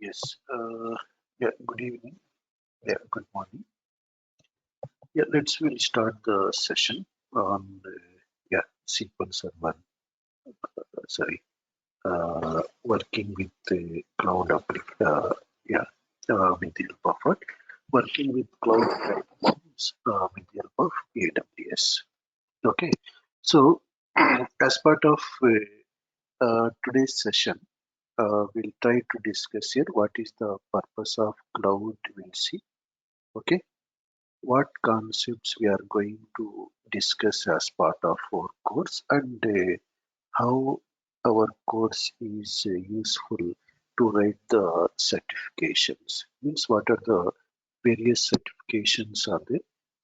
Yes. Yeah. Good evening. Yeah. Good morning. Yeah. We'll start the session on yeah SQL Server. Sorry. Working with the cloud yeah with the help of what? Working with cloud platforms with the help of AWS. Okay. So as part of today's session, we'll try to discuss here what is the purpose of cloud. We'll see. Okay. What concepts we are going to discuss as part of our course and how our course is useful to write the certifications. Means what are the various certifications are there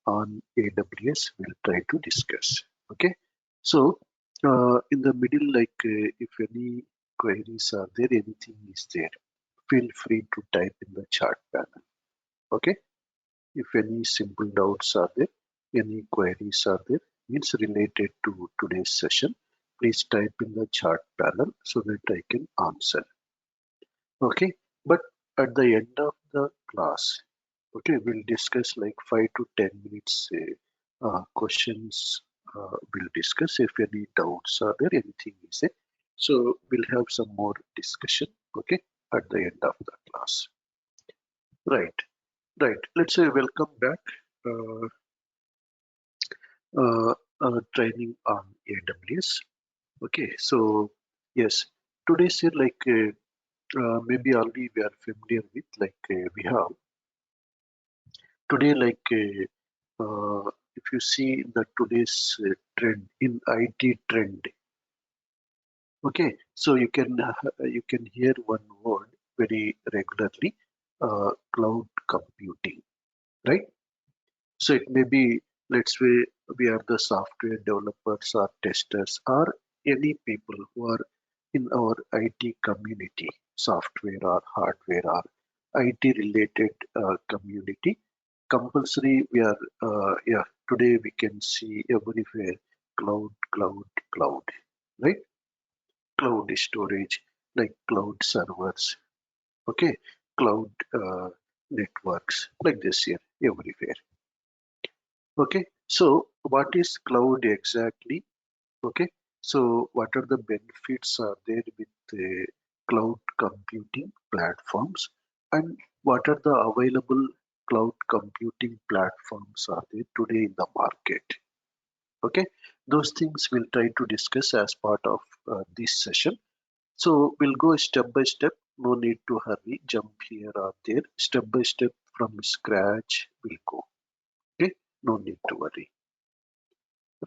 on AWS? We'll try to discuss. Okay. So in the middle, like if any queries are there, anything is there, feel free to type in the chat panel. Okay. If any simple doubts are there, any queries are there, means related to today's session, please type in the chat panel so that I can answer. Okay, but at the end of the class, okay, we'll discuss like 5 to 10 minutes questions. We'll discuss if any doubts are there, anything is there. So we'll have some more discussion. Okay, at the end of the class. Right, right. Let's say welcome back. Uh, Training on AWS. Okay, so yes, today's here like maybe already we are familiar with like we have today like if you see the today's trend in IT trend. Okay, so you can hear one word very regularly, cloud computing, right? So it may be, let's say, we are the software developers or testers or any people who are in our IT community, software or hardware or IT related community. Compulsory, we are, yeah, today we can see everywhere cloud, cloud, cloud, right? Cloud storage, like cloud servers, okay? Cloud networks, like this here, everywhere. Okay, so what is cloud exactly? Okay, so what are the benefits are there with the cloud computing platforms, and what are the available cloud computing platforms are there today in the market? Okay, those things we'll try to discuss as part of this session. So we'll go step by step. No need to hurry, jump here or there. Step by step from scratch we'll go. Okay, no need to worry.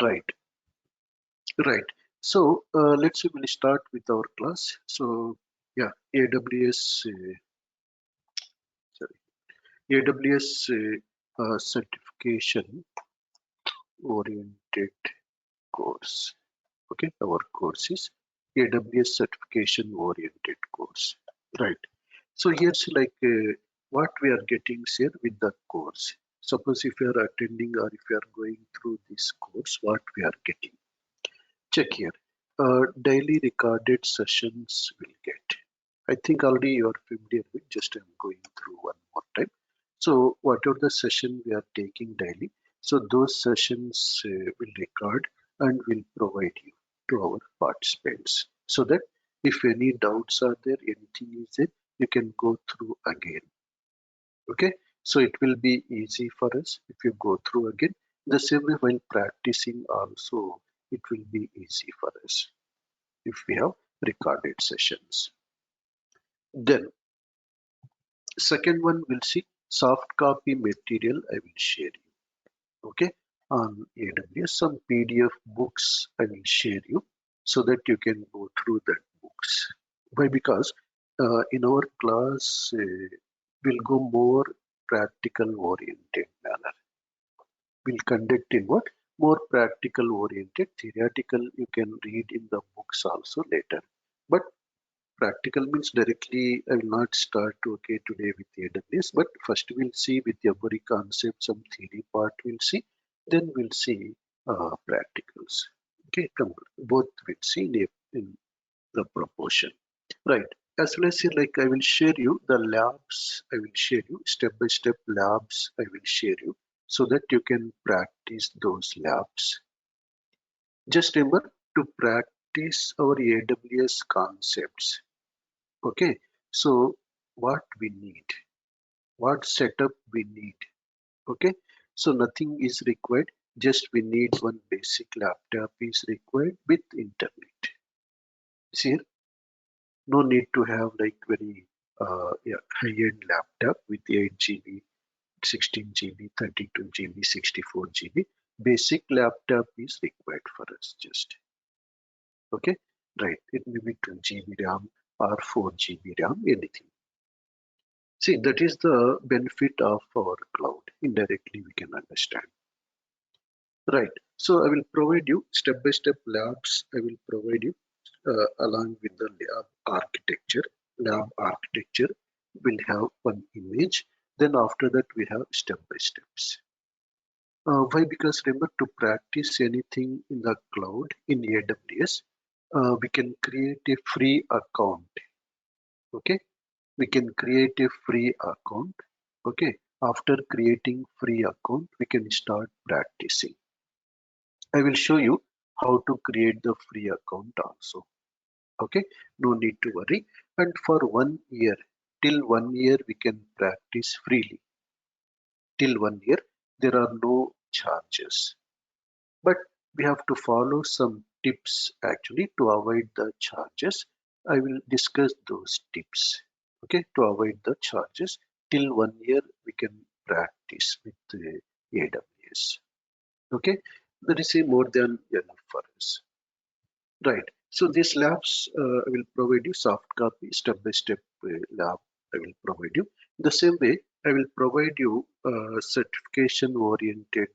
Right, right. So we'll start with our class. So yeah, AWS, sorry, AWS certification oriented course. Okay, our course is AWS certification oriented course. Right. So here's like what we are getting here with the course. Suppose if you are attending or if you are going through this course, what we are getting. Check here. Daily recorded sessions will get. I think already you are familiar with. Just I'm going through one more time. So whatever the session we are taking daily, so those sessions will record and will provide you to our participants, so that if any doubts are there, anything is there, you can go through again. Okay, so it will be easy for us if you go through again. The same way while practicing also, it will be easy for us if we have recorded sessions. Then second one we'll see soft copy material I will share you. Okay, on AWS some PDF books I will share you so that you can go through that books. Why? Because in our class we'll go more practical oriented manner. We'll conduct in what? More practical oriented. Theoretical you can read in the books also later. But practical means directly I will not start okay today with AWS, but first we'll see with every concept, some theory part we'll see, then we'll see practicals. Okay, come both we'll see in the proportion. Right. As well as here, like I will share you the labs, I will share you step by step labs, I will share you so that you can practice those labs. Just remember to practice our AWS concepts. Okay, so what we need, what setup we need. Okay, so nothing is required, just we need one basic laptop is required with internet. See here, no need to have like very yeah, high-end laptop with 8 GB, 16 GB, 32 GB, 64 GB. Basic laptop is required for us just. Okay, right, it may be 2 GB RAM or 4 GB RAM, anything. See, that is the benefit of our cloud. Indirectly, we can understand. Right. So I will provide you step-by-step labs. I will provide you along with the lab architecture. Lab architecture will have one image. Then after that, we have step-by-steps. Why? Because remember, to practice anything in the cloud in AWS, we can create a free account. Okay, we can create a free account. Okay, after creating free account we can start practicing. I will show you how to create the free account also. Okay, no need to worry. And for 1 year, till 1 year we can practice freely. Till 1 year there are no charges, but we have to follow some tips actually to avoid the charges. I will discuss those tips. Okay, to avoid the charges. Till 1 year we can practice with the AWS. Okay, that is a more than enough for us. Right, so these labs I will provide you soft copy step by step lab I will provide you. The same way I will provide you certification oriented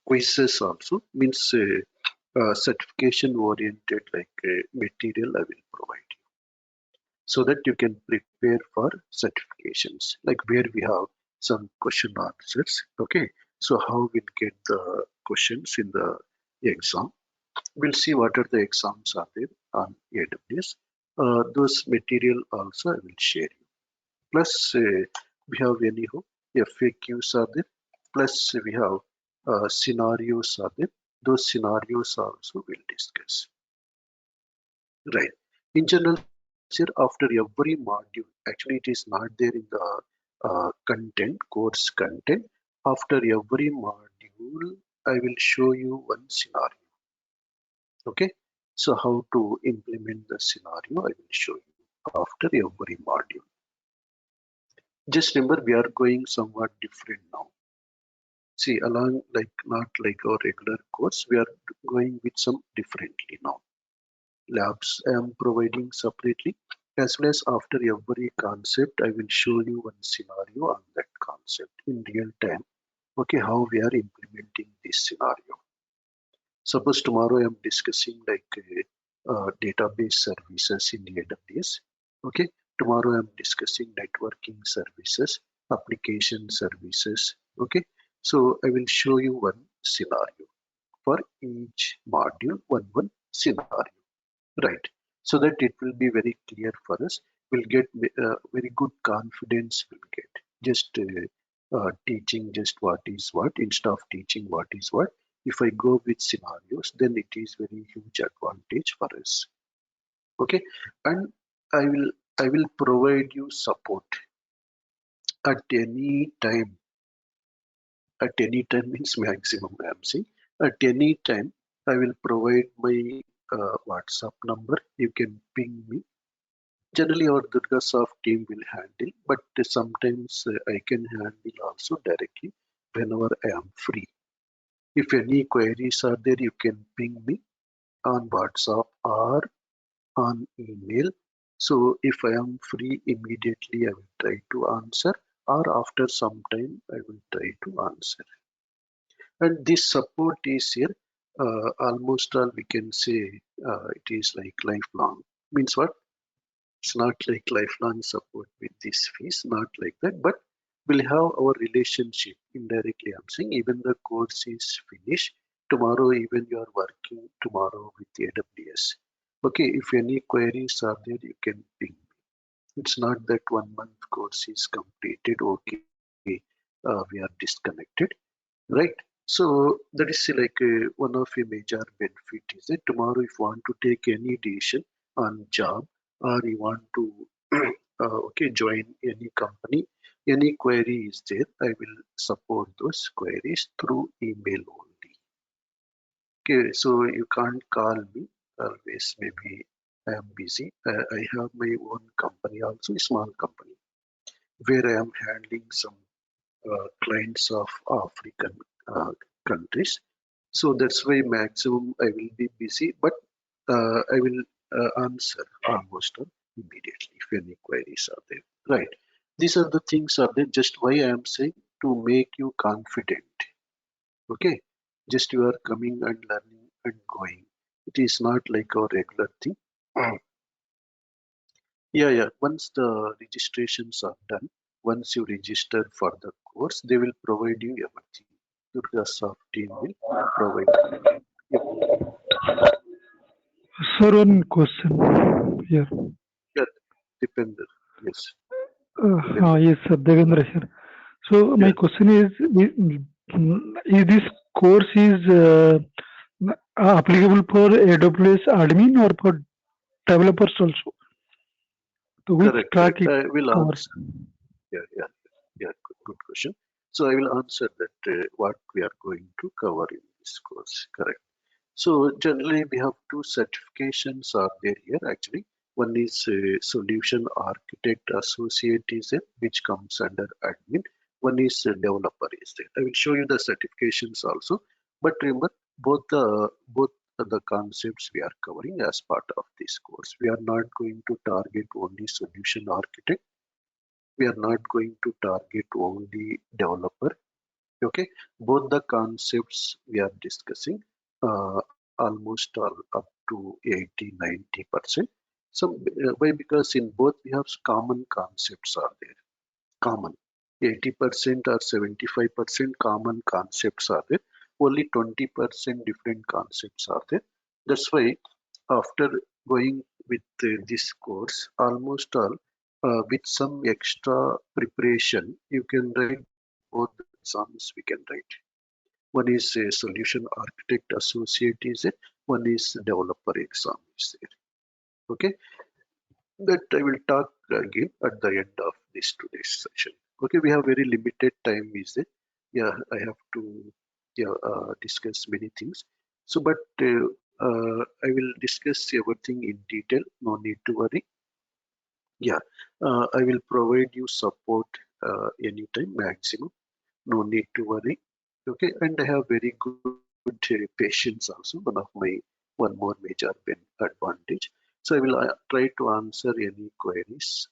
quizzes also, means certification oriented like material I will provide you so that you can prepare for certifications, like where we have some question answers. Okay, so how we'll get the questions in the exam. We'll see what are the exams are there on AWS. Those material also I will share you. Plus we have anyhow FAQs are there. Plus we have scenarios are there. Those scenarios also we'll discuss. Right. In general, sir, after every module, actually it is not there in the content, course content. After every module, I will show you one scenario. Okay. So how to implement the scenario, I will show you after every module. Just remember, we are going somewhat different now. See, along like not like our regular course, we are going with some differently now. Labs I am providing separately, as well as after every concept, I will show you one scenario on that concept in real time. Okay, how we are implementing this scenario. Suppose tomorrow I am discussing like database services in AWS. Okay, tomorrow I am discussing networking services, application services. Okay, so I will show you one scenario for each module, one scenario, right? So that it will be very clear for us. We'll get very good confidence. We'll get just teaching just what is what instead of teaching what is what. If I go with scenarios, then it is very huge advantage for us. Okay, and I will I will provide you support at any time. At any time means maximum. I am saying at any time I will provide my WhatsApp number. You can ping me. Generally, our Durgasoft team will handle, but sometimes I can handle also directly whenever I am free. If any queries are there, you can ping me on WhatsApp or on email. So if I am free immediately, I will try to answer, or after some time, I will try to answer. And this support is here. Almost all we can say it is like lifelong. Means what? It's not like lifelong support with this fees, not like that, but we'll have our relationship indirectly. I'm saying even the course is finished tomorrow, even you are working tomorrow with AWS. Okay, if any queries are there, you can ping me. It's not that 1 month course is completed. Okay, we are disconnected, right? So that is like one of a major benefit is that tomorrow if you want to take any decision on job or you want to okay join any company, any query is there, I will support those queries through email only. Okay, so you can't call me always. Maybe I am busy. I have my own company also, a small company where I am handling some clients of African countries. So that's why maximum I will be busy, but I will answer almost immediately if any queries are there. Right. These are the things are there. Just why I am saying to make you confident. Okay. Just you are coming and learning and going. It is not like a regular thing. Yeah, yeah. Once the registrations are done, once you register for the course, they will provide you everything. Durgasoft team will provide everything. Sir, one question here. Yeah, Dipender. Yes, Dipender. Yes, sir, Devendra here. So my Yeah, question is this course is applicable for AWS admin or for developers also? To which correct, track correct. it I will covers? answer. Yeah, yeah, yeah. Good question. So I will answer that what we are going to cover in this course. Correct. So generally we have two certifications are there here actually. One is solution architect associate is there, which comes under admin. One is developer is there. I will show you the certifications also. But remember both the concepts we are covering as part of this course. We are not going to target only solution architect. We are not going to target only developer. Okay, both the concepts we are discussing almost all up to 80-90%. So why? Because in both we have common concepts are there. Common 80% or 75% common concepts are there. Only 20% different concepts are there. That's why after going with this course, almost all with some extra preparation, you can write both the exams we can write. One is a solution architect associate is it, one is developer exam is there. Okay, that I will talk again at the end of this today's session. Okay, we have very limited time is it. Yeah, I have to discuss many things. So, but I will discuss everything in detail. No need to worry. Yeah, I will provide you support anytime maximum. No need to worry. Okay, and I have very good patience also. One more major advantage. So I will try to answer any queries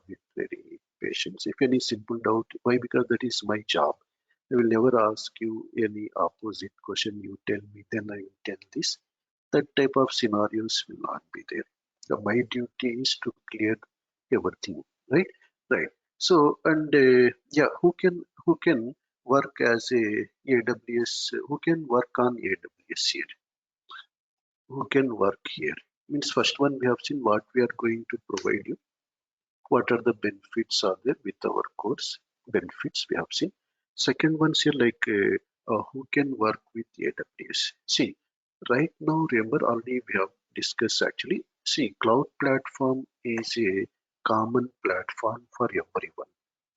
with very patience. If any simple doubt, why? Because that is my job. I will never ask you any opposite question. You tell me, then I will tell this. That type of scenarios will not be there. My duty is to clear everything, right? Right. So and yeah, who can work as a AWS? Who can work on AWS here? Who can work here? Means first one we have seen what we are going to provide you. What are the benefits are there with our course? Benefits we have seen. Second one's here like who can work with AWS? See, right now remember already we have discussed actually. See, cloud platform is a common platform for everyone.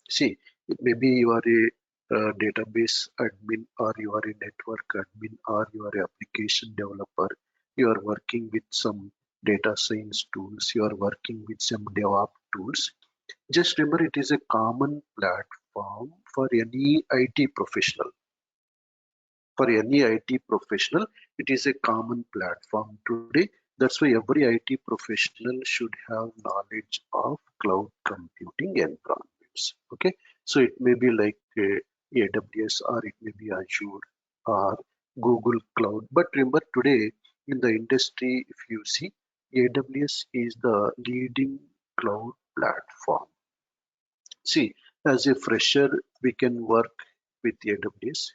See, maybe you are a database admin, or you are a network admin, or you are an application developer. You are working with some data science tools. You are working with some DevOps tools. Just remember, it is a common platform for any IT professional. For any IT professional, it is a common platform today. That's why every IT professional should have knowledge of cloud computing environments. Okay, so it may be like AWS, or it may be Azure or Google Cloud. But remember, today in the industry, if you see, AWS is the leading cloud platform. See, as a fresher, we can work with AWS.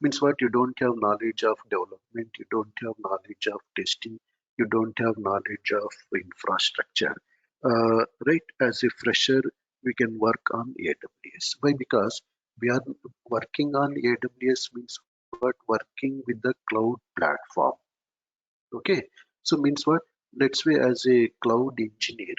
Means what? You don't have knowledge of development, you don't have knowledge of testing, you don't have knowledge of infrastructure. Right? As a fresher, we can work on AWS. Why? Because we are working on AWS means what? Working with the cloud platform. Okay. So means what? Let's say as a cloud engineer,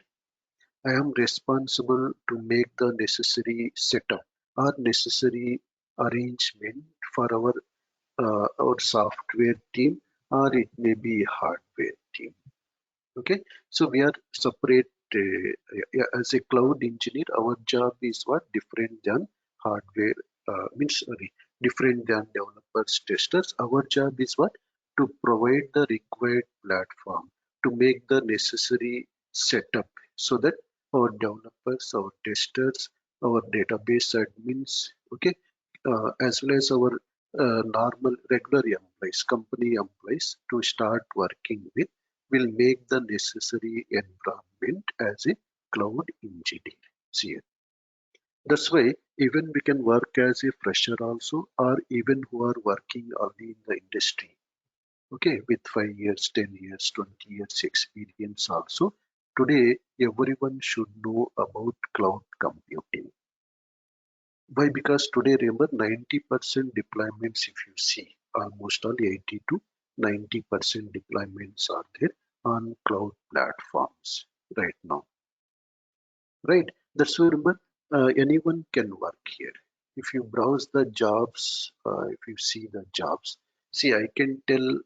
I am responsible to make the necessary setup or necessary arrangement for our software team, or it may be hardware team. Okay, so we are separate as a cloud engineer. Our job is what? Different than hardware, means sorry, different than developers, testers. Our job is what? To provide the required platform, to make the necessary setup, so that our developers, our testers, our database admins, okay, as well as our normal regular employees, company employees, to start working with, will make the necessary environment as a cloud engineer. See, that's why even we can work as a fresher also, or even who are working already in the industry. Okay, with 5 years, 10 years, 20 years experience also. Today, everyone should know about cloud computing. Why? Because today, remember, 90% deployments, if you see, almost all 80 to 90% deployments are there on cloud platforms right now. Right? That's why, remember, anyone can work here. If you browse the jobs, if you see the jobs, see, I can tell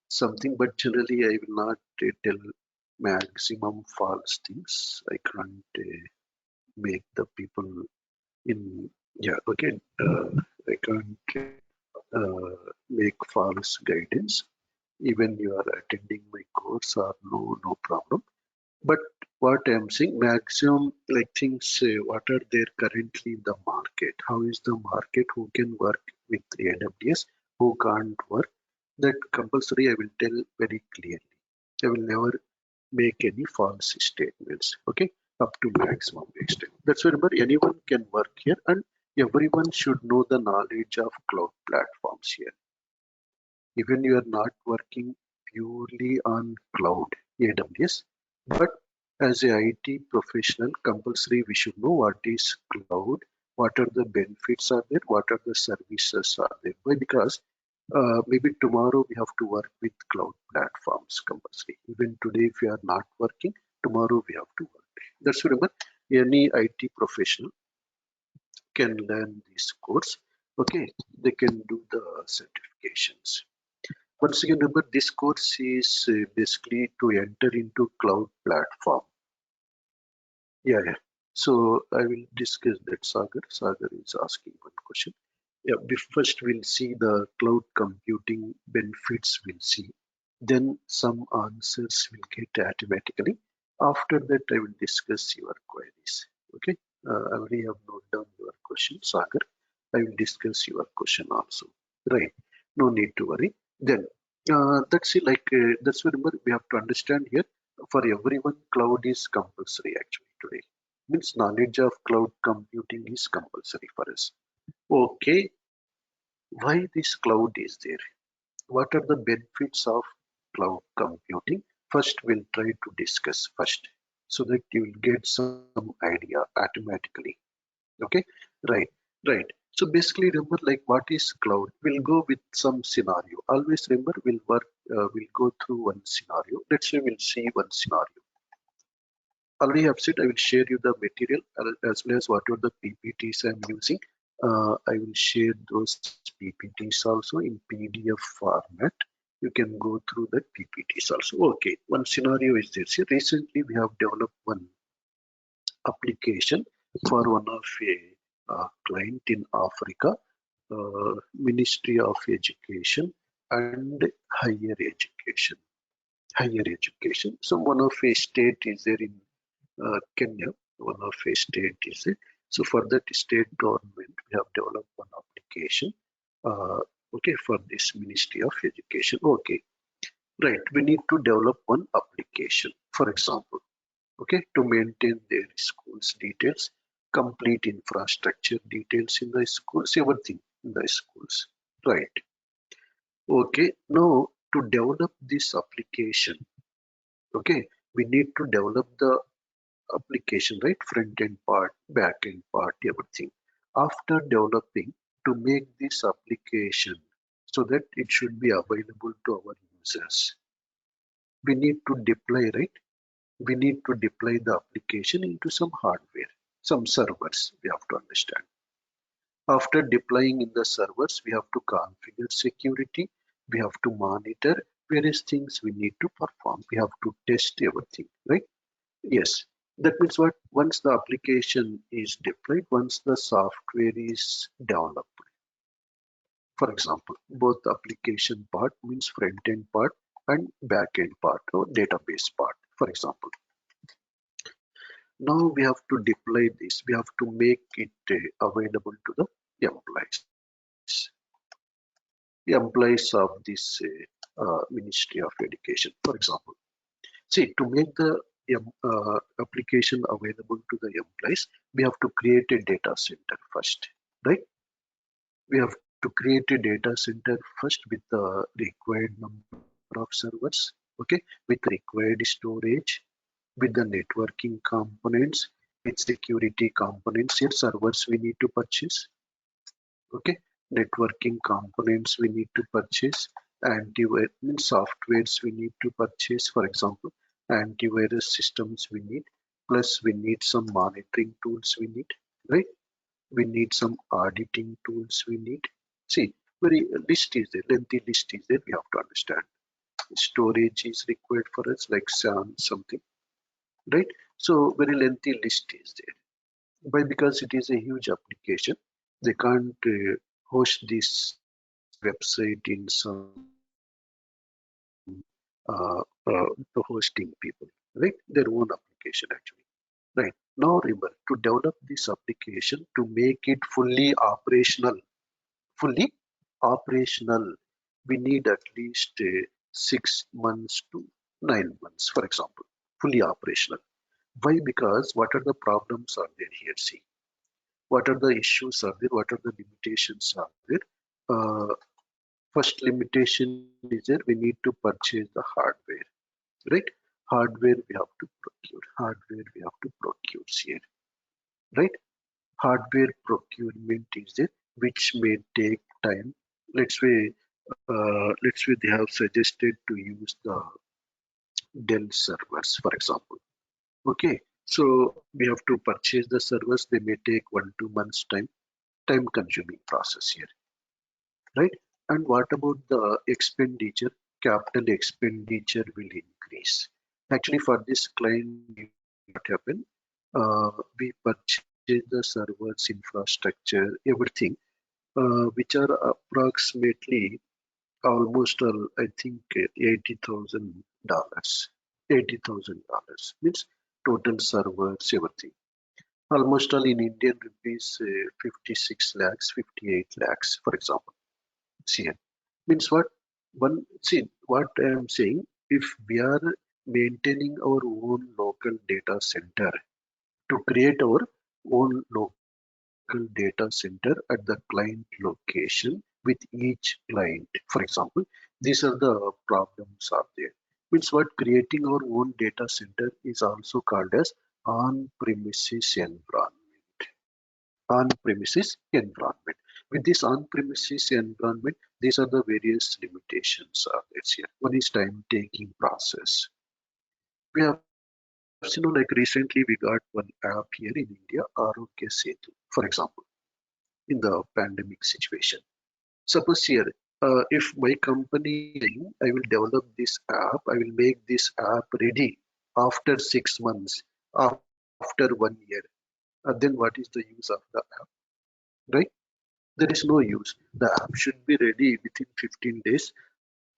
something, but generally I will not tell maximum false things. I can't make the people in, yeah, okay, I can't make false guidance. Even you are attending my course, or no problem. But what I'm saying, maximum like things, what are there currently in the market? How is the market? Who can work with AWS? Who can't work? That compulsory I will tell very clearly. I will never make any false statements. Okay, up to maximum extent. That's why remember, anyone can work here, and everyone should know the knowledge of cloud platforms here. Even you are not working purely on cloud AWS, but as a IT professional, compulsory we should know what is cloud, what are the benefits are there, what are the services are there. Why? Because maybe tomorrow we have to work with cloud platforms compulsory. Even today, if we are not working, tomorrow we have to work. That's remember, any IT professional can learn this course. Okay, they can do the certifications. Once again, remember this course is basically to enter into cloud platform. Yeah. So I will discuss that. Sagar is asking one question. Yeah, first we'll see the cloud computing benefits we'll see. Then some answers will get automatically. After that, I will discuss your queries. Okay. I already have noted down your question, Sagar. I will discuss your question also. Right. No need to worry. Then that's it. That's what remember we have to understand here. For everyone, cloud is compulsory actually today. Means knowledge of cloud computing is compulsory for us. Okay, why this cloud is there? What are the benefits of cloud computing? First, we'll try to discuss first so that you will get some idea automatically. Okay, right, right. So basically, remember like what is cloud? We'll go with some scenario. Always remember we'll go through one scenario. Let's say we'll see one scenario. Already have said I will share you the material as well as whatever the PPTs I'm using. I will share those PPTs also in PDF format. You can go through the PPTs also. Okay, one scenario is this. Recently, we have developed one application for one of a client in Africa, Ministry of Education and Higher Education. Higher Education. So one of a state is there in Kenya, one of a state is it. So for that state government, we have developed one application. Okay, for this Ministry of Education. Okay, right. We need to develop one application. For example, okay, to maintain their schools details, complete infrastructure details in the schools, everything in the schools. Right. Okay. Now to develop this application, okay, we need to develop the application, right? Front end part, back end part, everything. After developing to make this application so that it should be available to our users, we need to deploy, right? We need to deploy the application into some hardware, some servers, we have to understand. After deploying in the servers, we have to configure security, we have to monitor various things we need to perform, we have to test everything, right? Yes, that means what? Once the application is deployed, once the software is developed. For example, both application part means front end part and back end part or database part. For example, now we have to deploy this. We have to make it available to the employees. The employees of this Ministry of Education. For example, see, to make the application available to the employees, we have to create a data center first, right? We have to create a data center first with the required number of servers, okay, with required storage, with the networking components, with security components. Here, servers we need to purchase, okay, networking components we need to purchase, antivirus softwares we need to purchase, for example, antivirus systems we need, plus we need some monitoring tools we need, right? We need some auditing tools we need. See, very list is there, lengthy list is there, we have to understand. Storage is required for us, like something, right? So very lengthy list is there. Why? Because it is a huge application. They can't host this website in some the hosting people, right? Their own application actually. Right. Now remember to develop this application to make it fully operational, we need at least 6 months to 9 months, for example, fully operational. Why? Because what are the problems are there here? See, what are the issues are there? What are the limitations are there? First limitation is there, we need to purchase the hardware, right? Hardware we have to procure. Hardware we have to procure here, right? Hardware procurement is there, which may take time. Let's say they have suggested to use the Dell servers, for example. Okay, so we have to purchase the servers. They may take 1-2 months time consuming process here, right? And what about the expenditure? Capital expenditure will increase. Actually, for this client, what happened? We purchase the servers, infrastructure, everything, which are approximately almost all, I think, $80,000. $80,000 means total servers, everything. Almost all in Indian rupees, 56 lakhs, 58 lakhs, for example. CN means what? One see what I am saying. If we are maintaining our own local data center to create our own local data center at the client location with each client, for example, these are the problems are there. Means what? Creating our own data center is also called as on-premises environment. On-premises environment. With this on-premises environment, these are the various limitations are there here. One is time-taking process. We have seen, like recently we got one app here in India, Arogya Setu, for example, in the pandemic situation. Suppose here, if my company, I will develop this app, I will make this app ready after 6 months, after 1 year, then what is the use of the app, right? There is no use. The app should be ready within 15 days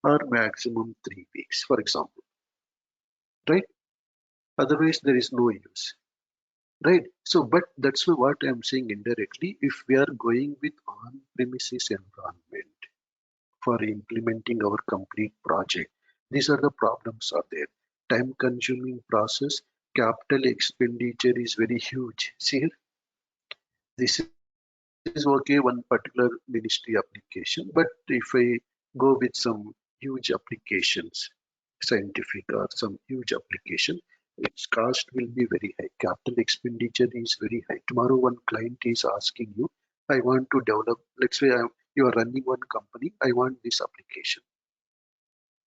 or maximum 3 weeks, for example, right? Otherwise, there is no use, right? So, but that's what I'm saying indirectly. If we are going with on-premises environment for implementing our complete project, these are the problems are there. Time-consuming process, capital expenditure is very huge. See here, this is okay, one particular ministry application, but if I go with some huge applications, scientific or some huge application, its cost will be very high. Capital expenditure is very high. Tomorrow one client is asking you, I want to develop, let's say you are running one company, I want this application.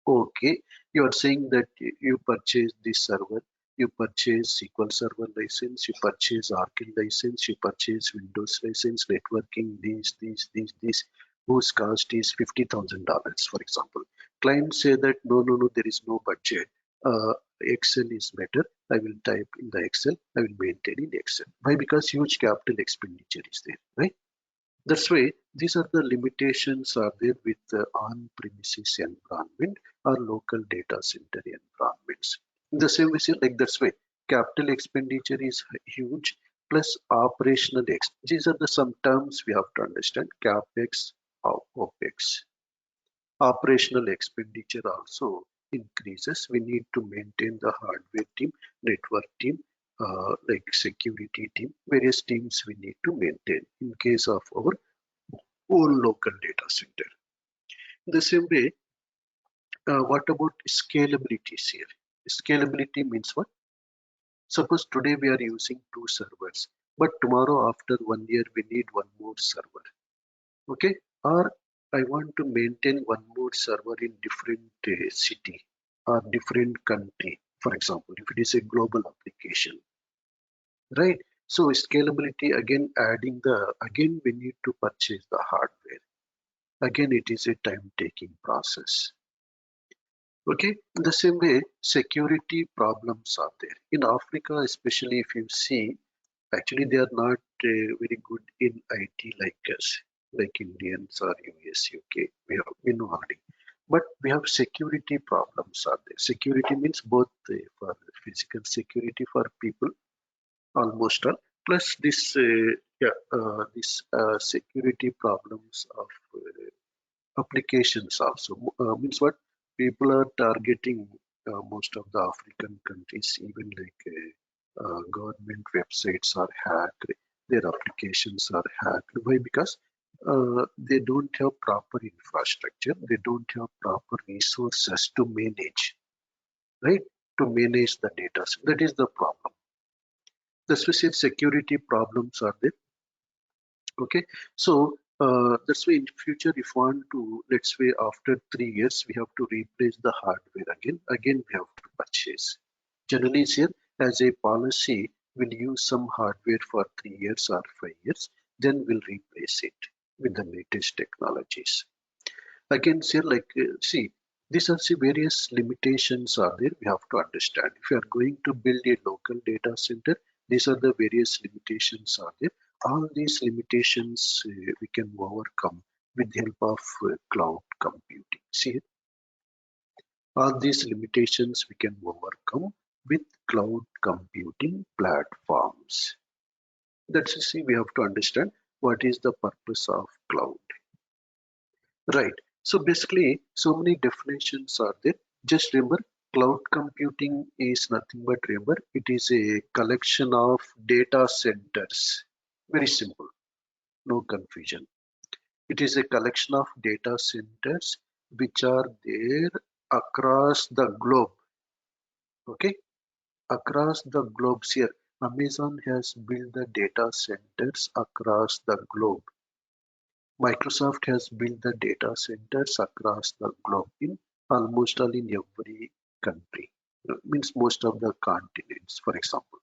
Okay, you are saying that you purchase this server, you purchase SQL Server license, you purchase Oracle license, you purchase Windows license, networking, this, whose cost is $50,000, for example. Clients say that no, there is no budget. Excel is better. I will type in the Excel. I will maintain in Excel. Why? Because huge capital expenditure is there, right? That's why these are the limitations are there with the on-premises environment or local data center environments. In the same way, like that's why capital expenditure is huge plus operational ex. These are the some terms we have to understand. CapEx or OpEx. Operational expenditure also increases. We need to maintain the hardware team, network team, like security team, various teams we need to maintain in case of our own local data center. In the same way, what about scalability here? Scalability means what? Suppose today we are using 2 servers, but tomorrow after 1 year we need one more server. Okay, or I want to maintain one more server in different city or different country. For example, if it is a global application, right? So scalability again adding the again we need to purchase the hardware. Again, it is a time-taking process. Okay, in the same way, security problems are there. In Africa, especially if you see, actually they are not very good in IT like us, like Indians or US, UK. We know already. But we have security problems are there. Security means both for physical security for people, almost all, plus this security problems of applications also. Means what? People are targeting most of the African countries, even like government websites are hacked, their applications are hacked. Why? Because they don't have proper infrastructure, they don't have proper resources to manage, right? To manage the data. So that is the problem. The specific security problems are there. Okay, so that's why in future if we want to, let's say after 3 years we have to replace the hardware again we have to purchase. Generally here as a policy we'll use some hardware for 3 years or 5 years, then we'll replace it with the latest technologies. Again, say like, see, these are the various limitations are there. We have to understand. If you are going to build a local data center, these are the various limitations are there. All these limitations we can overcome with the help of cloud computing. See, all these limitations we can overcome with cloud computing platforms. That's see, we have to understand what is the purpose of cloud. Right. So basically, so many definitions are there. Just remember, cloud computing is nothing but remember, it is a collection of data centers. Very simple, no confusion. It is a collection of data centers which are there across the globe. Okay, across the globes here. Amazon has built the data centers across the globe. Microsoft has built the data centers across the globe in almost all in every country. Means most of the continents, for example.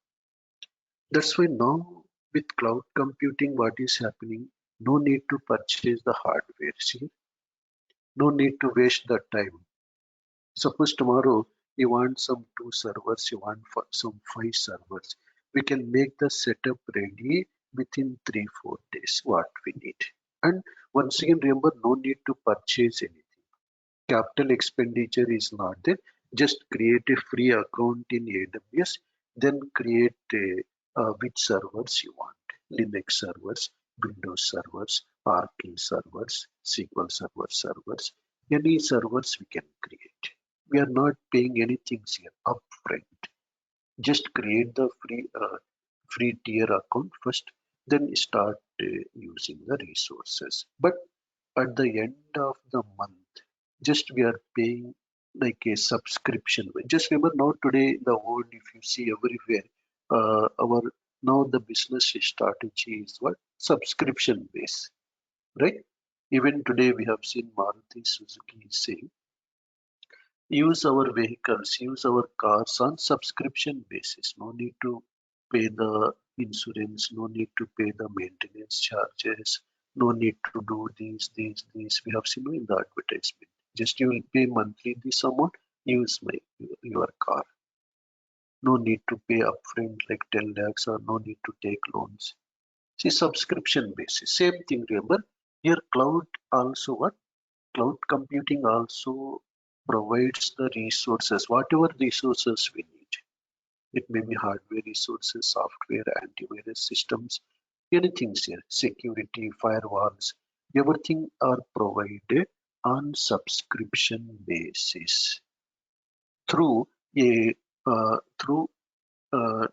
That's why now with cloud computing, what is happening? No need to purchase the hardware. See, no need to waste the time. Suppose tomorrow you want some 2 servers, you want some 5 servers. We can make the setup ready within 3-4 days. What we need. And once again, remember, no need to purchase anything. Capital expenditure is not there. Just create a free account in AWS, then create which servers you want. Linux servers, Windows servers, RK servers, SQL servers. Any servers we can create. We are not paying anything here upfront. Just create the free tier account first, then start using the resources. But at the end of the month, just we are paying like a subscription. Just remember now today the world, if you see everywhere, our now the business strategy is what? Subscription base, right? Even today we have seen Maruti Suzuki saying use our vehicles, use our cars on subscription basis. No need to pay the insurance, no need to pay the maintenance charges, no need to do these. We have seen in the advertisement. Just you will pay monthly this amount, use your car. No need to pay upfront like 10 lakhs or no need to take loans. See, subscription basis. Same thing, remember. Here cloud also what? Cloud computing also provides the resources, whatever resources we need. It may be hardware resources, software, antivirus systems, anything here, security, firewalls, everything are provided on subscription basis through a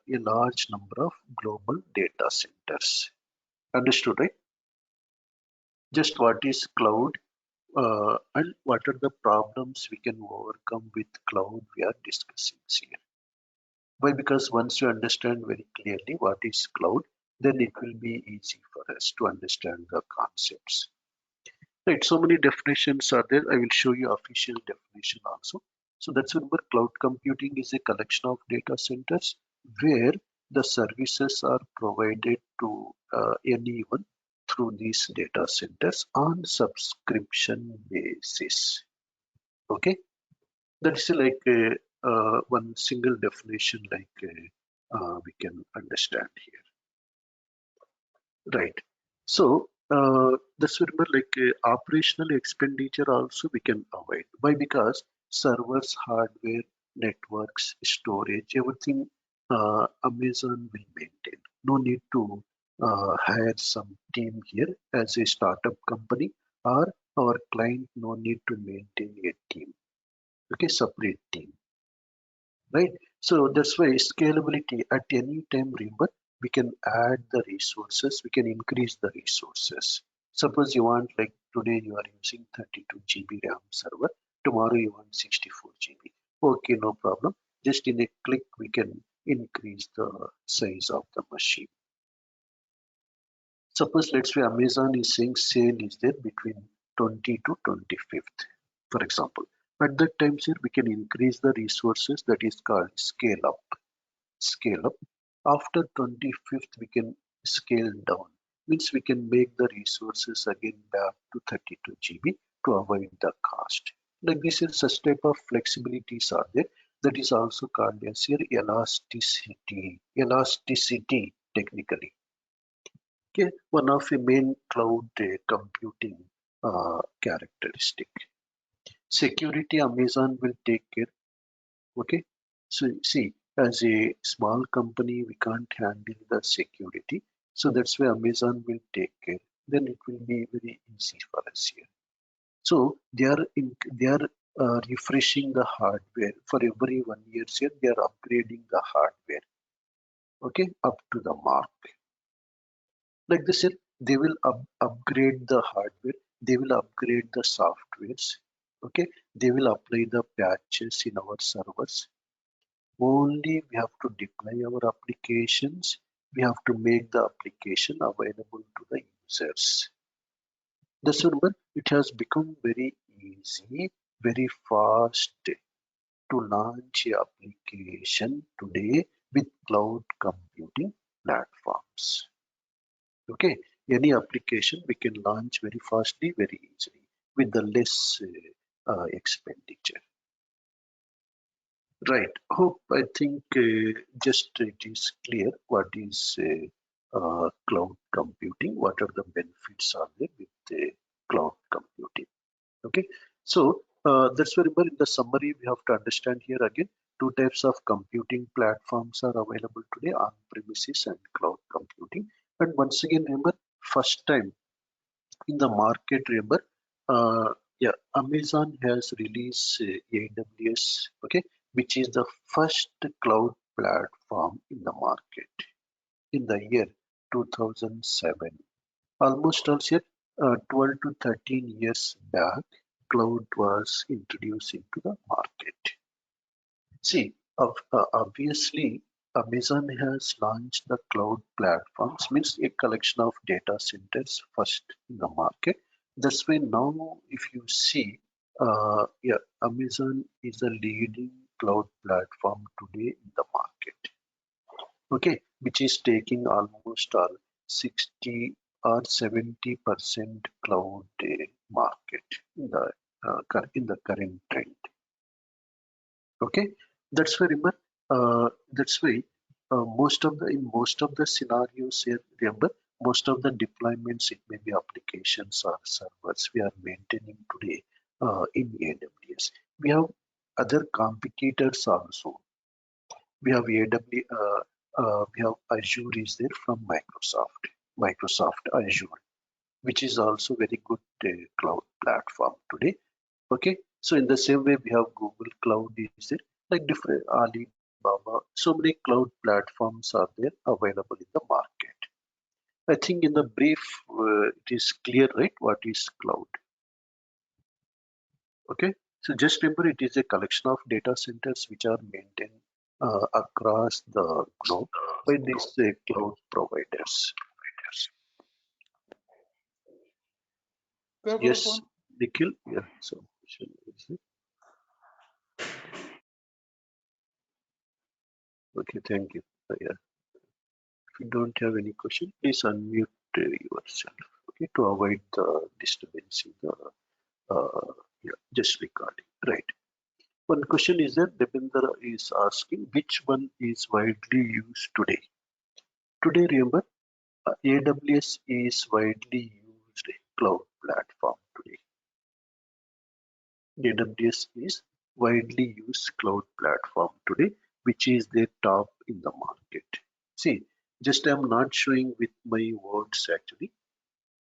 large number of global data centers. Understood, right? Just what is cloud and what are the problems we can overcome with cloud we are discussing here. Why? Because once you understand very clearly what is cloud, then it will be easy for us to understand the concepts. Right, so many definitions are there. I will show you official definition also. So that's remember cloud computing is a collection of data centers where the services are provided to anyone through these data centers on subscription basis. Okay, that's like one single definition like we can understand here. Right. So that's remember like operational expenditure also we can avoid. Why? Because servers, hardware, networks, storage, everything Amazon will maintain. No need to hire some team here as a startup company, or our client no need to maintain a team. Okay, separate team, right? So that's why scalability at any time, remember, we can add the resources, we can increase the resources. Suppose you want, like today you are using 32 GB RAM server, tomorrow you want 64 GB. Okay, no problem. Just in a click, we can increase the size of the machine. Suppose let's say Amazon is saying sale is there between 20 to 25th, for example. At that time, sir, we can increase the resources, that is called scale up. Scale up. After 25th, we can scale down. Means we can make the resources again back to 32 GB. to avoid the cost. Like this is such type of flexibilities are there. That is also called as here elasticity technically. Okay, one of the main cloud computing characteristic. Security, Amazon will take care. Okay, so see, as a small company, we can't handle the security, so that's why Amazon will take care. Then it will be very easy for us here. So they are refreshing the hardware for every 1 year. Here they are upgrading the hardware. Okay, up to the mark. Like this, they will upgrade the hardware. They will upgrade the softwares. Okay, they will apply the patches in our servers. Only we have to deploy our applications. We have to make the application available to the users. That's why it has become very easy, very fast to launch a application today with cloud computing platforms. Okay, any application we can launch very fastly, very easily with the less expenditure. Right. Hope I think just it is clear what is cloud computing, what are the benefits are there with cloud computing. Okay, so that's why in the summary we have to understand here again two types of computing platforms are available today: on-premises and cloud computing. And once again, remember, first time in the market, remember, yeah, Amazon has released AWS, okay, which is the first cloud platform in the market in the year 2007. Almost also 12 to 13 years back, cloud was introduced into the market. See, obviously, Amazon has launched the cloud platforms, means a collection of data centers first in the market. That's why now, if you see, yeah, Amazon is a leading cloud platform today in the market. Okay, which is taking almost all 60 or 70% cloud market in the current trend. Okay, that's why remember, that's why in most of the scenarios here, remember, most of the deployments, it may be applications or servers we are maintaining today in AWS. We have other competitors also. We have we have Azure is there from Microsoft Azure, which is also very good cloud platform today. Okay, so in the same way we have Google Cloud is there, like different Alibaba, so many cloud platforms are there available in the market. I think in the brief it is clear, right, what is cloud. Okay, so just remember, it is a collection of data centers which are maintained across the globe by these cloud providers. Yes, Nikhil. Yeah. So, okay, thank you. Yeah. If you don't have any question, please unmute yourself. Okay, to avoid the disturbance in the yeah, just recording. Right. One question is that Dependra is asking which one is widely used today. Today, remember, AWS is widely used cloud platform today. AWS is widely used cloud platform today, which is the top in the market. See, just I'm not showing with my words actually.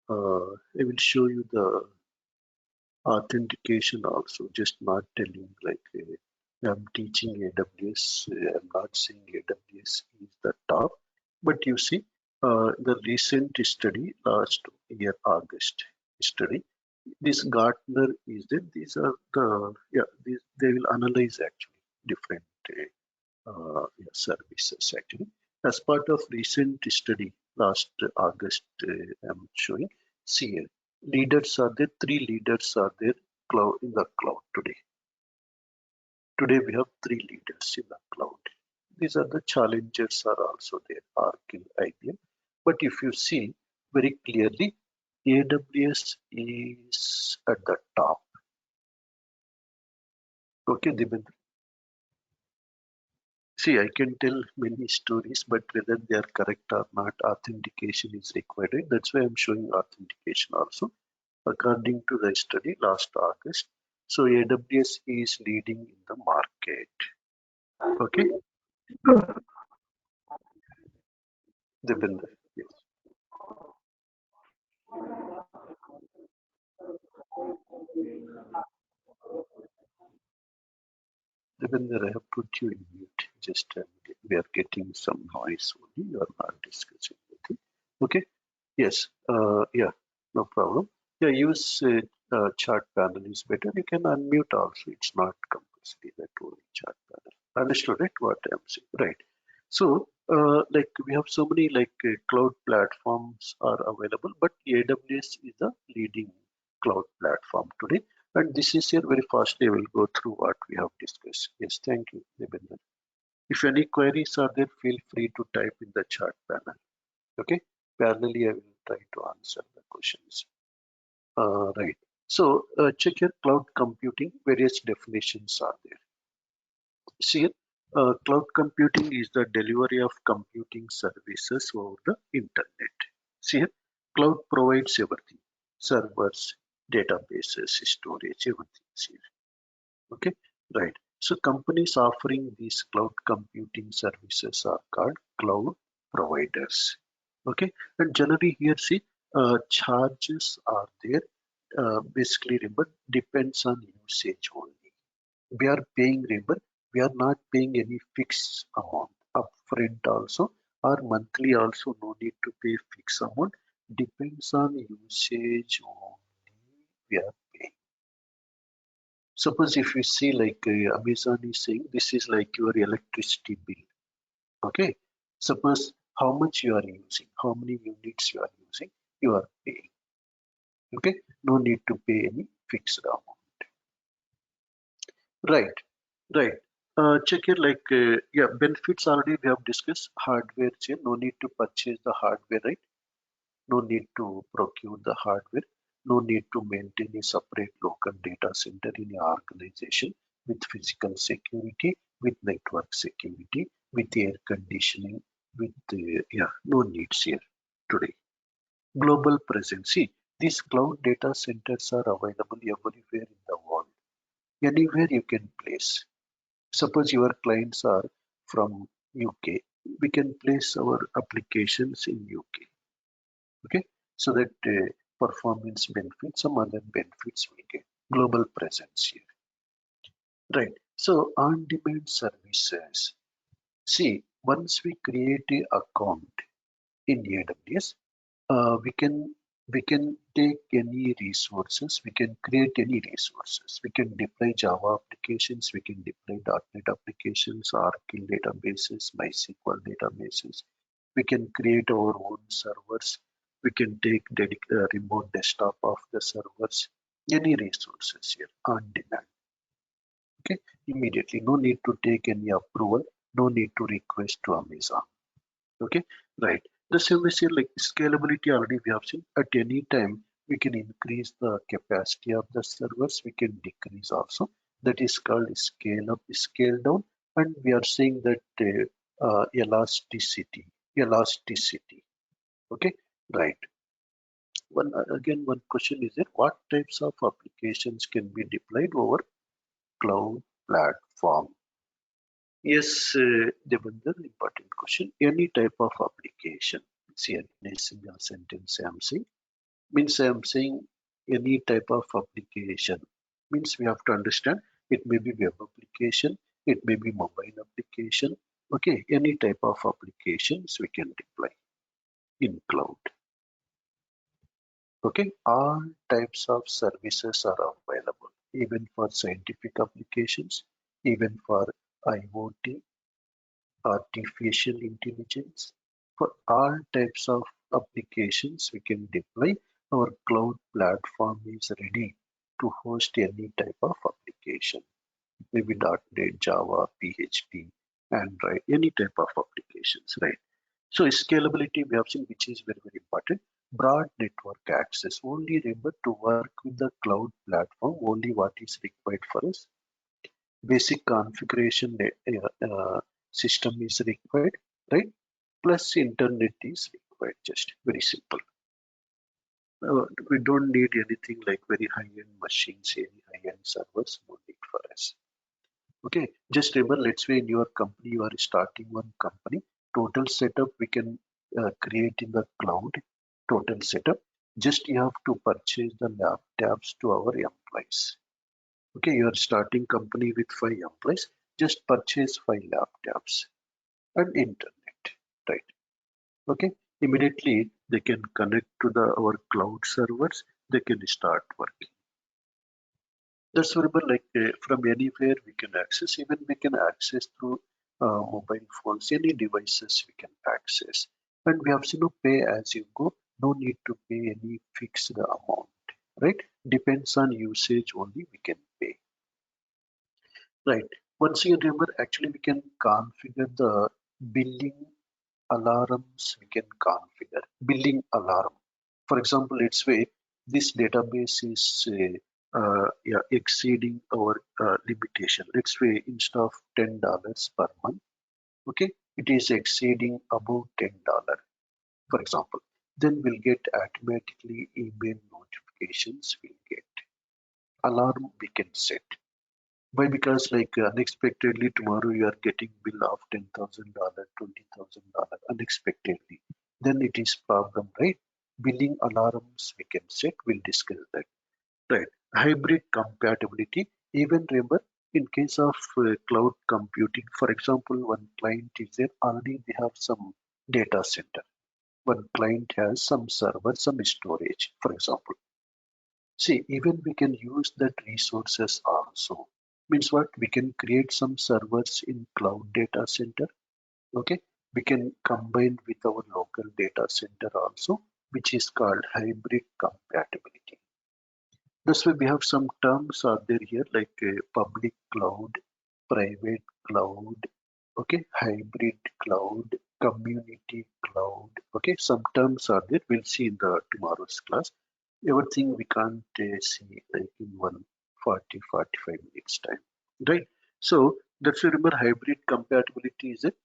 I will show you the authentication also, just not telling like I'm teaching AWS, I'm not saying AWS is the top, but you see the recent study last year, August study, this Gartner is there. These are the, yeah, they will analyze actually different yeah, services actually. As part of recent study last August, I'm showing, see here, leaders are there, three leaders are there in the cloud today. Today we have three leaders in the cloud. These are the challengers are also there, Oracle, IBM. But if you see very clearly, AWS is at the top. Okay, Dibendra. See, I can tell many stories, but whether they are correct or not, authentication is required. Right? That's why I'm showing authentication also. According to the study last August, so AWS is leading in the market. Okay, Dibendra. Yes. Dibendra, I have put you in mute. Just we are getting some noise only. You are not discussing anything. Okay. Yes. Yeah. No problem. Yeah. Use chart panel is better. You can unmute also. It's not compulsory that only chart panel. Understood it? What I'm saying, right? So, like we have so many like cloud platforms are available, but AWS is the leading cloud platform today. And this is here very fastly. I will go through what we have discussed. Yes, thank you, Nibendan. If any queries are there, feel free to type in the chat panel. Okay, parallelly I will try to answer the questions. Right. So check your cloud computing. Various definitions are there. See, cloud computing is the delivery of computing services over the internet. See, cloud provides everything: servers, databases, storage, everything. See, okay, right. So companies offering these cloud computing services are called cloud providers. Okay, and generally here, see, charges are there. Basically, remember, depends on usage only. We are paying remember, we are not paying any fixed amount upfront also, or monthly also. No need to pay fixed amount. Depends on usage only we are paying. Suppose if you see like Amazon is saying this is like your electricity bill. Okay, suppose how much you are using, how many units you are using, you are paying. Okay, no need to pay any fixed amount. Right. Right. Check here like, yeah, benefits already we have discussed. Hardware here, no need to purchase the hardware, right? No need to procure the hardware. No need to maintain a separate local data center in your organization with physical security, with network security, with air conditioning, with, yeah, no needs here today. Global presence. See, these cloud data centers are available everywhere in the world. Anywhere you can place. Suppose your clients are from UK, we can place our applications in UK. Okay, so that performance benefits, some other benefits we get. Global presence here, right? So on-demand services. See, once we create a account in AWS, we can take any resources, we can create any resources, we can deploy Java applications, we can deploy .NET applications, Oracle databases, MySQL databases, we can create our own servers, we can take remote desktop of the servers, any resources here on demand. Okay, immediately, no need to take any approval, no need to request to Amazon. Okay, right. The same way here, like scalability already we have seen. At any time we can increase the capacity of the servers, we can decrease also. That is called scale up, scale down, and we are seeing that elasticity. Okay, right. One question is there: what types of applications can be deployed over cloud platform? Yes, Devendra, important question. Any type of application. See, in a single sentence, I'm saying, means I'm saying any type of application. Means we have to understand it may be web application, it may be mobile application. Okay, any type of applications we can deploy in cloud. Okay, all types of services are available, even for scientific applications, even for IoT, artificial intelligence. For all types of applications we can deploy, our cloud platform is ready to host any type of application. Maybe .NET, Java, PHP, Android, any type of applications, right? So scalability we have seen, which is very, very important. broad network access. Only remember to work with the cloud platform, only what is required for us. Basic configuration system is required, right? Plus internet is required, just very simple. We don't need anything like very high-end machines, any high-end servers, no need for us. Okay, just remember, let's say in your company, you are starting one company, total setup we can create in the cloud, total setup. Just you have to purchase the laptops to our employees. Okay, you are starting company with 5 employees, just purchase 5 laptops and internet, right? Okay, immediately they can connect to our cloud servers, they can start working. That's remember, like from anywhere we can access, even we can access through mobile phones, any devices we can access. And we have to pay as you go, no need to pay any fixed amount, right? Depends on usage only we can pay, right? Once you remember, actually we can configure the billing alarms, we can configure billing alarm. For example, let's say this database is yeah, exceeding our limitation. Let's say instead of $10 per month, okay, it is exceeding above $10, for example. Then we'll get automatically email notifications. We'll get alarm we can set. Why? Because like unexpectedly tomorrow you are getting bill of $10,000, $20,000 unexpectedly. Then it is problem, right? Billing alarms we can set. We'll discuss that. Right. Hybrid compatibility. Even remember, in case of cloud computing, for example, one client is there already they have some data center. One client has some server, some storage, for example. See, even we can use that resources also. Means what? We can create some servers in cloud data center. Okay. We can combine with our local data center also, which is called hybrid compatibility. That's why we have some terms are there here like public cloud, private cloud, okay, hybrid cloud, community cloud. Okay, some terms are there. We'll see in the tomorrow's class. Everything we can't see like in 45 minutes time, right? So let's remember hybrid compatibility is it.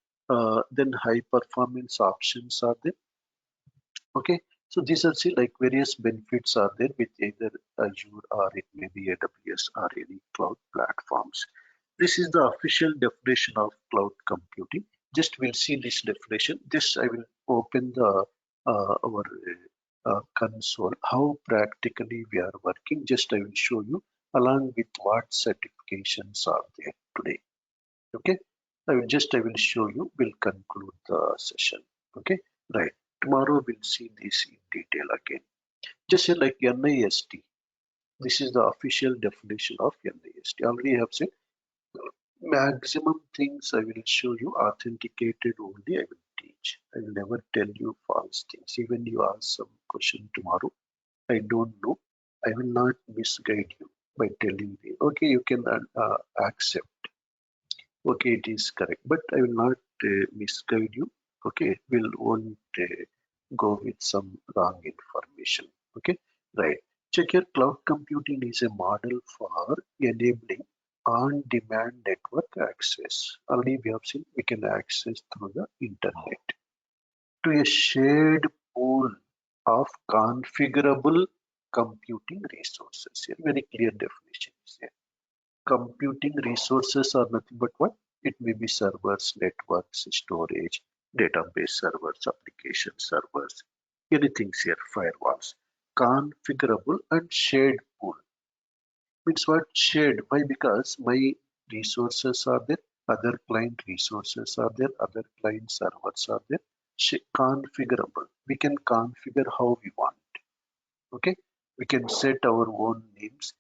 Then high performance options are there. Okay, so these are see like various benefits are there with either Azure or it may be AWS or any cloud platforms. This is the official definition of cloud computing. Just we'll see this definition. This I will open the our console. How practically we are working. Just I will show you along with what certifications are there today. Okay, I will show you. We'll conclude the session. Okay, right. Tomorrow we'll see this in detail again. Just say like NIST. This is the official definition of NIST. Already I have said maximum things I will show you authenticated only I will teach. I will never tell you false things. Even you ask some question tomorrow, I don't know. I will not misguide you by telling you. Okay, you can accept. Okay, it is correct, but I will not misguide you. Okay, we'll won't go with some wrong information. Okay, right. Check your cloud computing is a model for enabling on-demand network access. Already we have seen we can access through the internet to a shared pool of configurable computing resources. Here, very clear definition is there. Computing resources are nothing but what? It may be servers, networks, storage, database servers, application servers, anything here, firewalls. Configurable and shared pool. Means what? Shared. Why? Because my resources are there, other client resources are there, other client servers are there. Configurable. We can configure how we want. Okay, we can set our own names.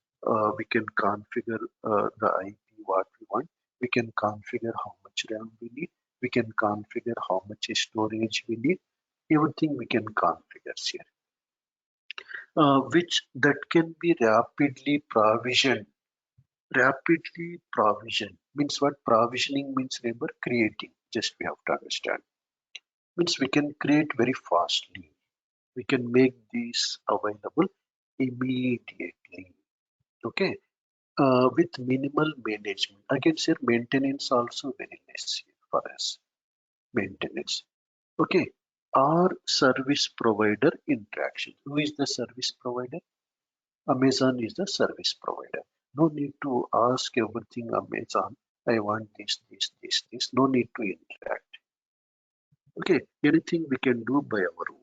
We can configure the IP what we want. We can configure how much RAM we need. We can configure how much storage we need. Everything we can configure here, which that can be rapidly provisioned. Rapidly provisioned means what? Provisioning means remember creating. Just we have to understand. Means we can create very fastly. We can make these available immediately. Okay, with minimal management. Again, sir, maintenance also very less for us. Maintenance. Okay, our service provider interaction. Who is the service provider? Amazon is the service provider. No need to ask everything Amazon. I want this. No need to interact. Okay, anything we can do by our own.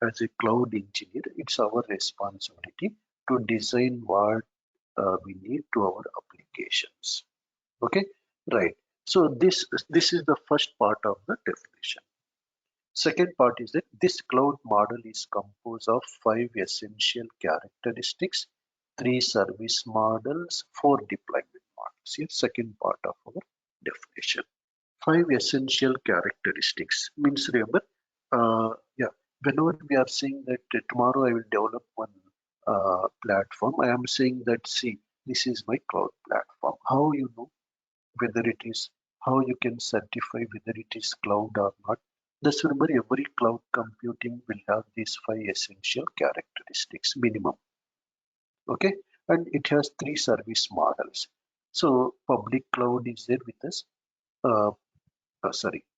As a cloud engineer, it's our responsibility to design what we need to our applications. Okay, right. So this is the first part of the definition. Second part is that this cloud model is composed of 5 essential characteristics, 3 service models, 4 deployment models. Here, second part of our definition. 5 essential characteristics means, remember, yeah, whenever we are saying that tomorrow I will develop one platform, I am saying that, see, this is my cloud platform. How you know whether it is, how you can certify whether it is cloud or not? Just remember, every cloud computing will have these 5 essential characteristics minimum. Okay, and it has 3 service models. So public cloud is there with us. Uh,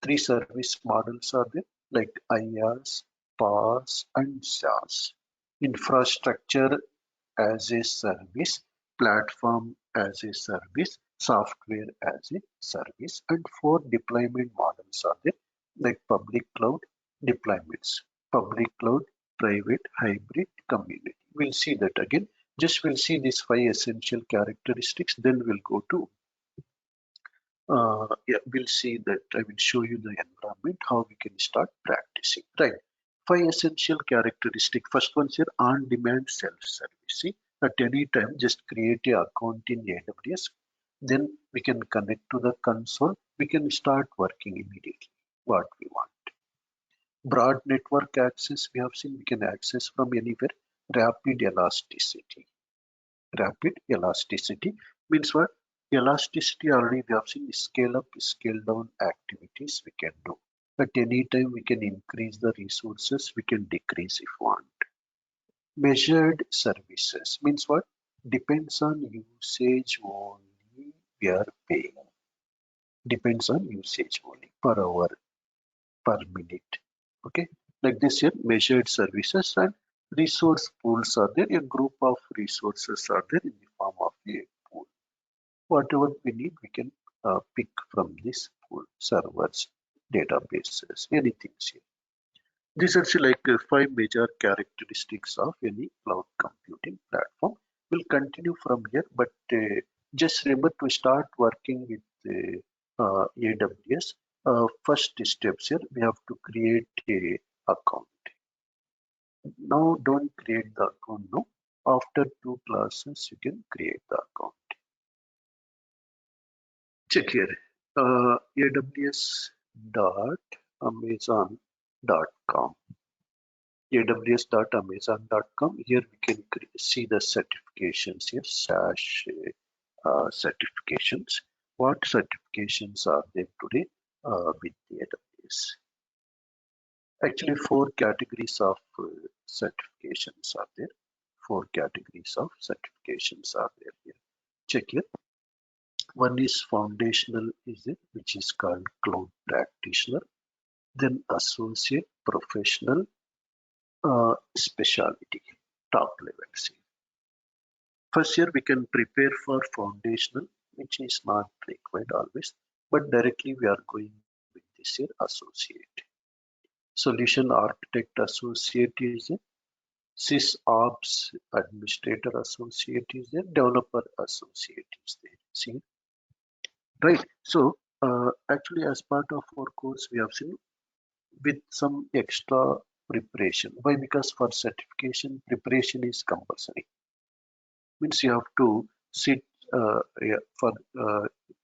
3 service models are there, like IaaS, PaaS, and SaaS. Infrastructure as a service, platform as a service, software as a service, and 4 deployment models are there, like public cloud deployments, public cloud, private, hybrid, community. We'll see that again. Just we'll see these 5 essential characteristics, then we'll go to yeah, we'll see that. I will show you the environment, how we can start practicing. Right. 5 essential characteristic. First one's here, on-demand self-service. See, at any time, just create a account in AWS. Then we can connect to the console. We can start working immediately what we want. Broad network access, we have seen we can access from anywhere. Rapid elasticity. Rapid elasticity means what? Elasticity already we have seen, scale up, scale down activities we can do. At any time we can increase the resources, we can decrease if want. Measured services means what? Depends on usage only we are paying. Depends on usage only per hour, per minute. Okay, like this here, measured services and resource pools are there. A group of resources are there in the form of a pool. Whatever we need, we can pick from this pool, servers, databases, anything here. These are like 5 major characteristics of any cloud computing platform. We'll continue from here, but just remember to start working with AWS. First steps here, we have to create a account. Now don't create the account now. After 2 classes, you can create the account. Check here, aws.amazon.com. aws.amazon.com. Here we can see the certifications here, SaaS certifications. What certifications are there today with the AWS? Actually, 4 categories of certifications are there. 4 categories of certifications are there here. Check here. One is foundational, is it, which is called cloud practitioner. Then associate, professional, specialty, top levels. First year we can prepare for foundational, which is not required always, but directly we are going with this year associate. Solution architect associate is there. SysOps administrator associate is there. Developer associate is there. See, right? So actually, as part of our course, we have seen with some extra preparation. Why? Because for certification, preparation is compulsory. Means you have to sit yeah, for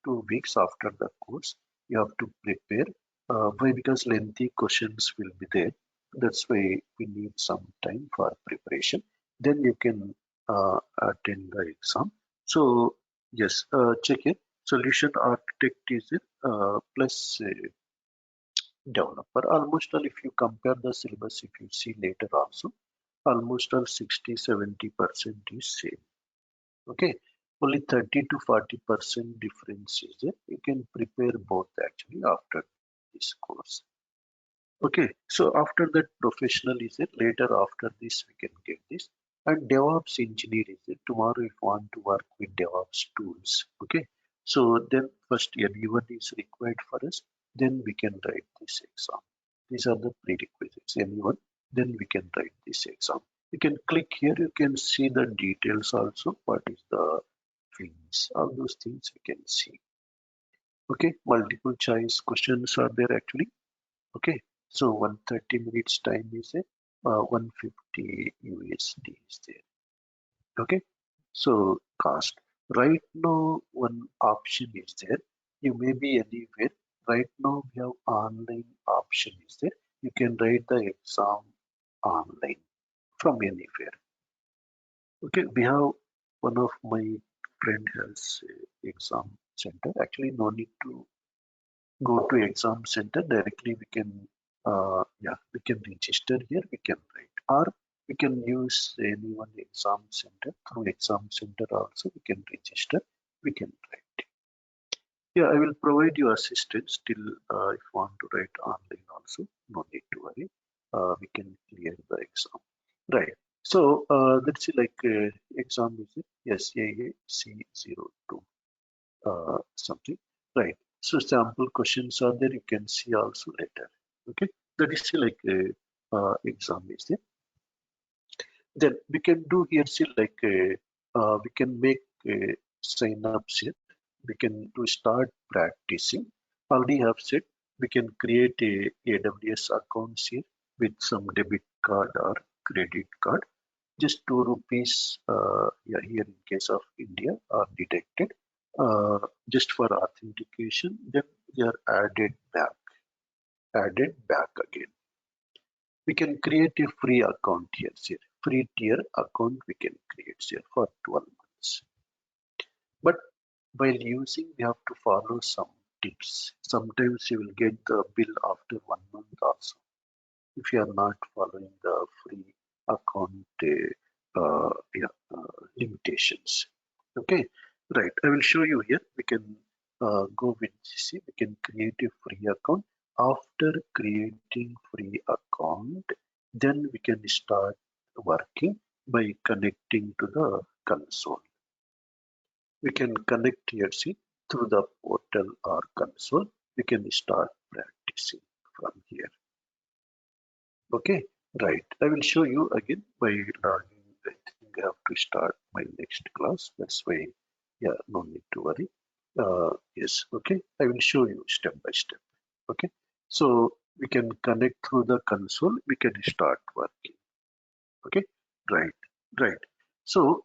2 weeks after the course. You have to prepare. Why? Because lengthy questions will be there. That's why we need some time for preparation. Then you can attend the exam. So yes, check it. Solution architect is it plus developer. Almost all, if you compare the syllabus, if you see later also, almost all 60-70% is same. Okay, only 30 to 40% difference is there. You can prepare both actually after this course. Okay, so after that professional is it, later after this we can get this. And DevOps engineer is it, tomorrow if you want to work with DevOps tools. Okay, so then first anyone is required for us, then we can write this exam. These are the prerequisites, anyone, then we can write this exam. You can click here, you can see the details also, what is the fees, all those things we can see. Okay, multiple choice questions are there actually. Okay, so 130 minutes time is a 150 USD is there. Okay, so cost. Right now, one option is there. You may be anywhere. Right now, we have online option is there. You can write the exam online from anywhere. Okay, we have one of my friend has a exam center. Actually, no need to go to exam center directly. We can we can register here, we can write, or we can use any one exam center. Through exam center also we can register, we can write. Yeah, I will provide you assistance till if you want to write online also, no need to worry. We can clear the exam, right? So let's see, like exam is it, yes, AAC02 something, right? So sample questions are there, you can see also later. Okay, that is like a exam is there. Then we can do here, see, like we can make sign ups here. We can do start practicing. Already have said we can create a AWS accounts here with some debit card or credit card. Just 2 rupees yeah, here in case of India are detected just for authentication. Then they are added back again. We can create a free account here, sir. Free tier account we can create here for 12 months. But while using, we have to follow some tips. Sometimes you will get the bill after 1 month also, if you are not following the free account limitations. Okay, right. I will show you here. We can go with GC. We can create a free account. After creating free account, then we can start working by connecting to the console. We can connect here, see, through the portal or console. We can start practicing from here. Okay, right. I will show you again by logging. I think I have to start my next class. That's why, yeah, no need to worry. Yes, okay. I will show you step by step. Okay, so we can connect through the console. We can start working. Okay, right, right. So,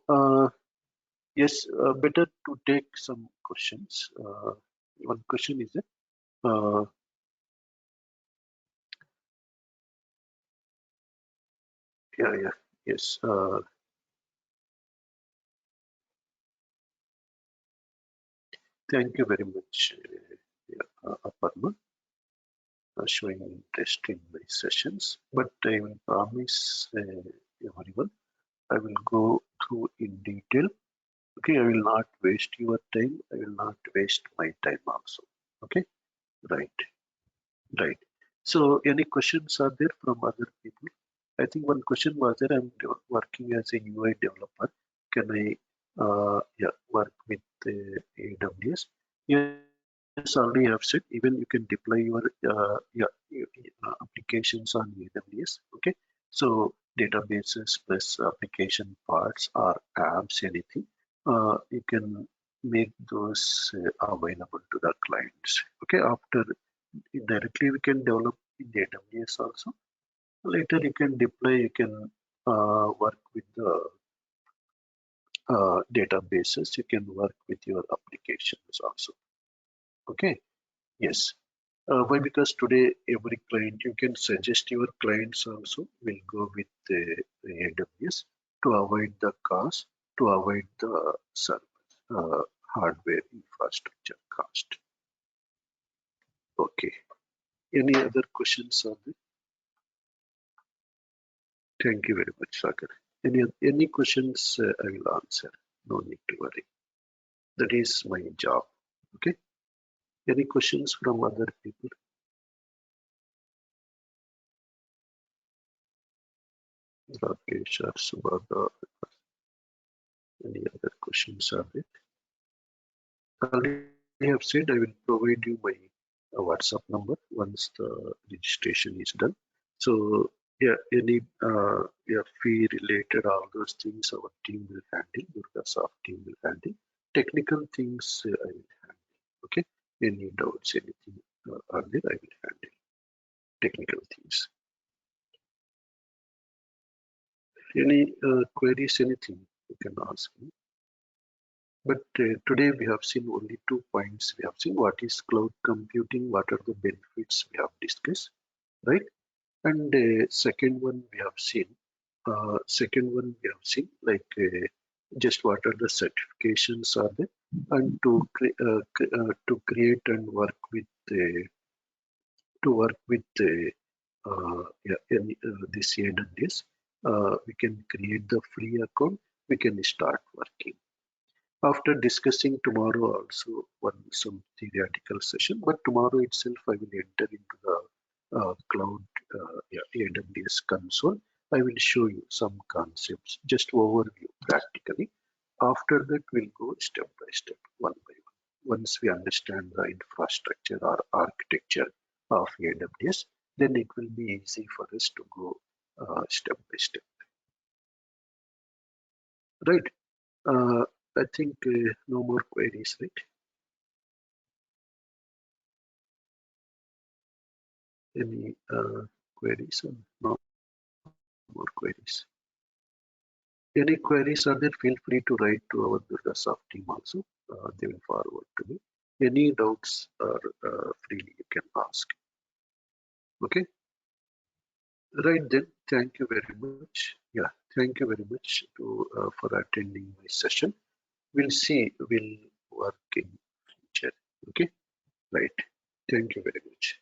yes, better to take some questions. One question is it? Uh, yeah, yes. Thank you very much, Aparna, showing interest in my sessions. But I will promise everyone, I will go through in detail. Okay, I will not waste your time. I will not waste my time also. Okay, right, right. So, any questions are there from other people? I think one question was there. I'm working as a UI developer. Can I, work with AWS? Yes, already have said. Even you can deploy your applications on AWS. Okay, so databases plus application parts or apps, anything. You can make those available to the clients. Okay, after directly we can develop in AWS also. Later you can deploy, you can work with the databases, you can work with your applications also. Okay, yes. Why? Because today every client, you can suggest your clients also will go with the AWS to avoid the cost, to avoid the service, hardware infrastructure cost. Okay, Any other questions on this? Thank you very much, Sagar. Any questions I will answer. No need to worry. That is my job. Okay. Any questions from other people? Rakesh or Subhadra? Any other questions are there? Already have said I will provide you my WhatsApp number once the registration is done. So yeah, any fee related, all those things our team will handle, Durgasoft team will handle. Technical things I will handle. Okay, any doubts, anything are there, I will handle technical things. Any queries, anything you can ask me. But today we have seen only 2 points. We have seen what is cloud computing, what are the benefits we have discussed, right? And second one we have seen, like just what are the certifications are there, and to create and work with this AWS, we can create the free account. We can start working. After discussing tomorrow also some theoretical session, but tomorrow itself I will enter into the cloud AWS console. I will show you some concepts, just overview practically. After that, we'll go step by step, one by one. Once we understand the infrastructure or architecture of AWS, then it will be easy for us to go step by step. Right. I think no more queries, right? Any queries or no more queries? Any queries are there? Feel free to write to our Durgasoft team also. They will forward to me. Any doubts are freely you can ask. Okay. Right then. Thank you very much. Yeah. Thank you very much for attending my session. We'll see. We'll work in future. Okay. Right. Thank you very much.